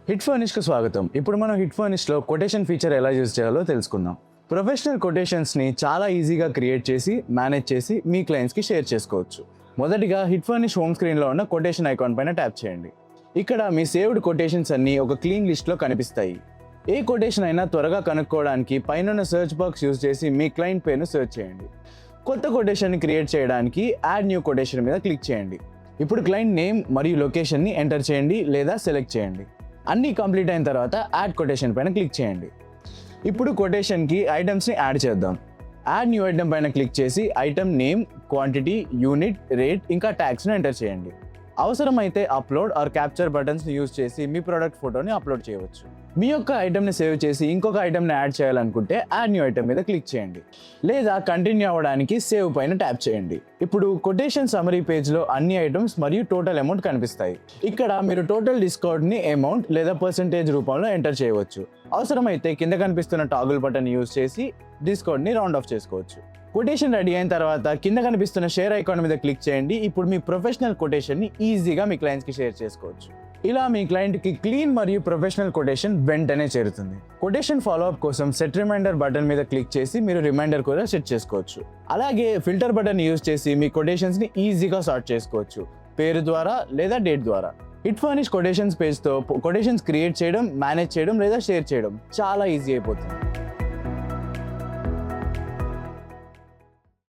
Hit ఫర్నిష్కు స్వాగతం. ఇప్పుడు మనం హిట్ ఫర్నిష్లో కొటేషన్ ఫీచర్ ఎలా యూజ్ చేయాలో తెలుసుకుందాం. ప్రొఫెషనల్ కొటేషన్స్ని చాలా ఈజీగా క్రియేట్ చేసి మేనేజ్ చేసి మీ క్లయింట్స్కి షేర్ చేసుకోవచ్చు. మొదటిగా హిట్ ఫర్నిష్ హోమ్ స్క్రీన్లో ఉన్న కొటేషన్ ఐకాన్ పైన ట్యాప్ చేయండి. ఇక్కడ మీ సేవ్డ్ కొటేషన్స్ అన్నీ ఒక క్లీన్ లిస్ట్లో కనిపిస్తాయి. ఏ కొటేషన్ అయినా త్వరగా కనుక్కోవడానికి పైన సెర్చ్ బాక్స్ యూజ్ చేసి మీ క్లయింట్ పేరును సెర్చ్ చేయండి. కొత్త కొటేషన్ని క్రియేట్ చేయడానికి యాడ్ న్యూ కొటేషన్ మీద క్లిక్ చేయండి. ఇప్పుడు క్లయింట్ నేమ్ మరియు లొకేషన్ని ఎంటర్ చేయండి లేదా సెలెక్ట్ చేయండి. అన్నీ కంప్లీట్ అయిన తర్వాత యాడ్ కొటేషన్ పైన క్లిక్ చేయండి. ఇప్పుడు కొటేషన్కి ఐటమ్స్ని యాడ్ చేద్దాం. యాడ్ న్యూ ఐటమ్ పైన క్లిక్ చేసి item name, quantity, unit, rate ఇంకా ట్యాగ్స్ను ఎంటర్ చేయండి. అవసరమైతే అప్లోడ్ ఆర్ క్యాప్చర్ బటన్స్ని యూజ్ చేసి మీ ప్రోడక్ట్ ఫోటోని అప్లోడ్ చేయవచ్చు. మీ యొక్క ఐటమ్ని సేవ్ చేసి ఇంకొక ఐటమ్ని యాడ్ చేయాలనుకుంటే యాడ్ న్యూ ఐటమ్ మీద క్లిక్ చేయండి లేదా కంటిన్యూ అవ్వడానికి సేవ్ పైన ట్యాప్ చేయండి. ఇప్పుడు కొటేషన్ సమరీ పేజ్లో అన్ని ఐటమ్స్ మరియు టోటల్ అమౌంట్ కనిపిస్తాయి. ఇక్కడ మీరు టోటల్ డిస్కౌంట్ని అమౌంట్ లేదా పర్సెంటేజ్ రూపంలో ఎంటర్ చేయవచ్చు. అవసరమైతే కింద కనిపిస్తున్న టాగుల్ బటన్ యూజ్ చేసి డిస్కౌంట్ని రౌండ్ ఆఫ్ చేసుకోవచ్చు. కొటేషన్ రెడీ అయిన తర్వాత కింద కనిపిస్తున్న షేర్ ఐకాన్ మీద క్లిక్ చేయండి. ఇప్పుడు మీ ప్రొఫెషనల్ కొటేషన్ని ఈజీగా మీ క్లయింట్స్కి షేర్ చేసుకోవచ్చు. ఇలా మీ క్లయింట్కి క్లీన్ మరియు ప్రొఫెషనల్ కొటేషన్ వెంటనే చేరుతుంది. కొటేషన్ ఫాలోఅప్ కోసం సెట్ రిమైండర్ బటన్ మీద క్లిక్ చేసి మీరు రిమైండర్ కూడా సెట్ చేసుకోవచ్చు. అలాగే ఫిల్టర్ బటన్ యూజ్ చేసి మీ కొటేషన్స్ని ఈజీగా సార్ట్ చేసుకోవచ్చు, పేరు ద్వారా లేదా డేట్ ద్వారా. హిట్ ఫర్నిష్ కొటేషన్స్ పేజ్తో కొటేషన్స్ క్రియేట్ చేయడం, మేనేజ్ చేయడం లేదా షేర్ చేయడం చాలా ఈజీ అయిపోతుంది.